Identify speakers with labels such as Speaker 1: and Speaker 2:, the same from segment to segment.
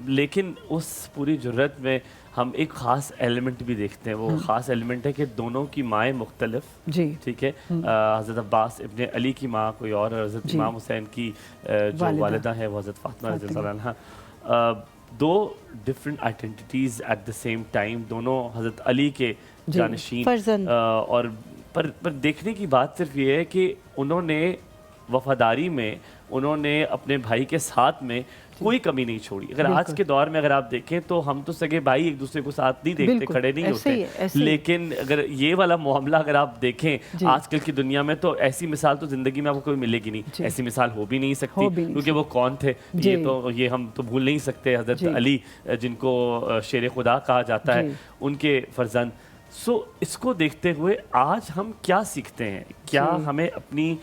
Speaker 1: لیکن اس پوری جرت میں ہم ایک خاص ایلیمنٹ بھی دیکھتے ہیں. وہ خاص ایلیمنٹ ہے کہ دونوں کی مائیں مختلف, ٹھیک ہے. حضرت عباس ابن علی کی ماں کوئی اور, حضرت امام حسین کی جو والدہ ہے وہ حضرت فاطمہ رضی اللہ عنہا. دو different identities at the same time, دونوں حضرت علی کے جانشین. اور پر دیکھنے کی بات صرف یہ ہے کہ انہوں نے وفاداری میں, انہوں نے اپنے بھائی کے ساتھ میں کوئی کمی نہیں چھوڑی. اگر آج کے دور میں اگر آپ دیکھیں تو ہم تو سگے بھائی ایک دوسرے کو ساتھ نہیں دیکھتے, کھڑے نہیں ہوتے, لیکن اگر یہ والا معاملہ اگر آپ دیکھیں آج کل کی دنیا میں تو ایسی مثال تو زندگی میں آپ کو کوئی ملے گی نہیں. ایسی مثال ہو بھی نہیں سکتی کیونکہ وہ کون تھے یہ ہم تو بھول نہیں سکتے. حضرت علی جن کو شیر خدا کہا جاتا ہے, ان کے فرزند. اس کو دیکھتے ہوئے آج ہم کیا سیکھتے ہیں؟ کیا ہمیں اپنی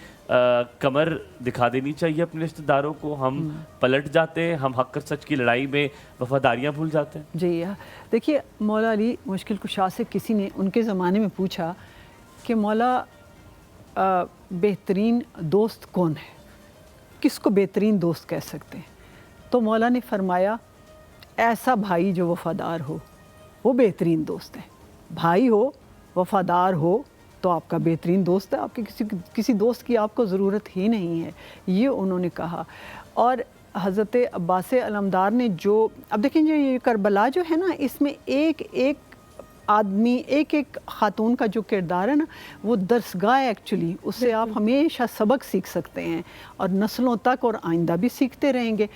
Speaker 1: کمر دکھا دینی چاہیے اپنے رشتہ داروں کو؟ ہم پلٹ جاتے ہیں, ہم حق اور سچ کی لڑائی میں وفاداریاں بھول جاتے ہیں.
Speaker 2: جی دیکھیے, مولا علی مشکل کشا سے کسی نے ان کے زمانے میں پوچھا کہ مولا بہترین دوست کون ہے, کس کو بہترین دوست کہہ سکتے ہیں؟ تو مولا نے فرمایا ایسا بھائی جو وفادار ہو وہ بہترین دوست ہے. بھائی ہو, وفادار ہو تو آپ کا بہترین دوست ہے. آپ کے کسی دوست کی آپ کو ضرورت ہی نہیں ہے, یہ انہوں نے کہا. اور حضرت عباس علمدار نے جو, اب دیکھیں یہ کربلا جو ہے نا, اس میں ایک ایک آدمی, ایک ایک خاتون کا جو کردار ہے نا, وہ درسگاہ ہے ایکچولی. اس سے آپ ہمیشہ سبق سیکھ سکتے ہیں اور نسلوں تک اور آئندہ بھی سیکھتے رہیں گے.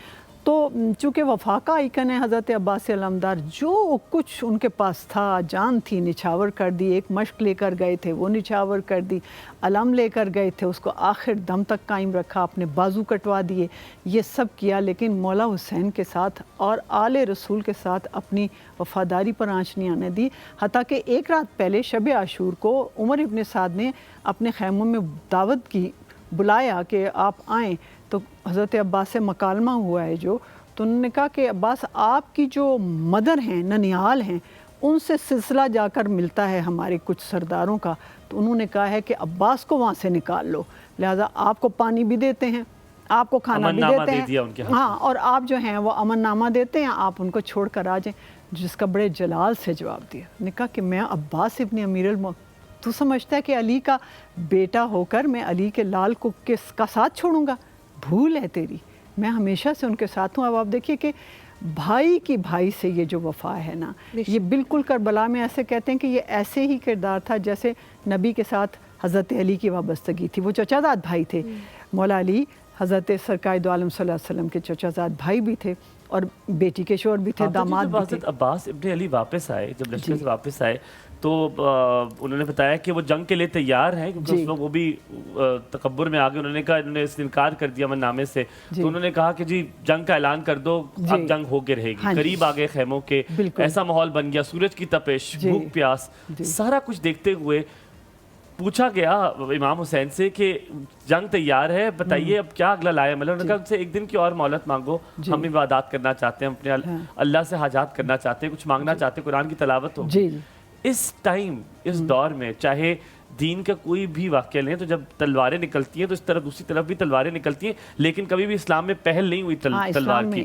Speaker 2: تو چونکہ وفا کا آئیکن ہے حضرت عباس علمدار, جو کچھ ان کے پاس تھا, جان تھی نچھاور کر دی. ایک مشق لے کر گئے تھے وہ نچھاور کر دی, علم لے کر گئے تھے اس کو آخر دم تک قائم رکھا, اپنے بازو کٹوا دیے, یہ سب کیا. لیکن مولا حسین کے ساتھ اور آل رسول کے ساتھ اپنی وفاداری پر آنچ نہیں آنے دی. حتیٰ کہ ایک رات پہلے شب عاشور کو عمر ابن سعد نے اپنے خیموں میں دعوت کی, بلایا کہ آپ آئیں. تو حضرت عباس سے مکالمہ ہوا ہے جو, تو انہوں نے کہا کہ عباس آپ کی جو مدر ہیں, ننیال ہیں, ان سے سلسلہ جا کر ملتا ہے ہمارے کچھ سرداروں کا. تو انہوں نے کہا ہے کہ عباس کو وہاں سے نکال لو, لہٰذا آپ کو پانی بھی دیتے ہیں, آپ کو کھانا بھی دیتے ہیں, ہاں, اور آپ جو ہیں وہ امن نامہ دیتے ہیں, آپ ان کو چھوڑ کر آ جائیں. جس کا بڑے جلال سے جواب دیا, نے کہا کہ میں عباس ابن امیر تو سمجھتا ہے کہ علی کا بیٹا ہو کر میں علی کے لال کو کس کا ساتھ چھوڑوں گا؟ بھول ہے تیری, میں ہمیشہ سے ان کے ساتھ ہوں. اب آپ دیکھیے کہ بھائی کی بھائی سے یہ جو وفا ہے نا, یہ بالکل کربلا میں ایسے کہتے ہیں کہ یہ ایسے ہی کردار تھا جیسے نبی کے ساتھ حضرت علی کی وابستگی تھی. وہ چچا زاد بھائی تھے. مولا علی حضرت سرکار دو عالم صلی اللہ علیہ وسلم کے چچا زاد بھائی بھی تھے اور بیٹی کے شوہر بھی تھے, داماد بھی تھے.
Speaker 1: حضرت عباس ابن علی واپس آئے, جب لشکر سے واپس آئے تو انہوں نے بتایا کہ وہ جنگ کے لیے تیار ہیں, کیونکہ اس وقت وہ بھی تکبر میں آگے. انہوں نے کہا, انہوں نے اس انکار کر دیا امن نامے سے, تو انہوں نے کہا کہ جی جنگ کا اعلان کر دو, اب جنگ ہو کے رہے گی. قریب آ گئے خیموں کے, ایسا ماحول بن گیا, سورج کی تپش, بھوک پیاس, سارا کچھ دیکھتے ہوئے پوچھا گیا امام حسین سے کہ جنگ تیار ہے, بتائیے اب کیا اگلا لائے عمل. انہوں نے کہا ان سے ایک دن کی اور مہلت مانگو, ہم عبادات کرنا چاہتے ہیں, اپنے اللہ سے حاجات کرنا چاہتے ہیں, کچھ مانگنا چاہتے ہیں, قرآن کی تلاوت ہو. اس ٹائم, اس دور میں, چاہے دین کا کوئی بھی واقعہ لیں تو جب تلواریں نکلتی ہیں تو اس طرف دوسری طرف بھی تلواریں نکلتی ہیں, لیکن کبھی بھی اسلام میں پہل نہیں ہوئی تلوار کی.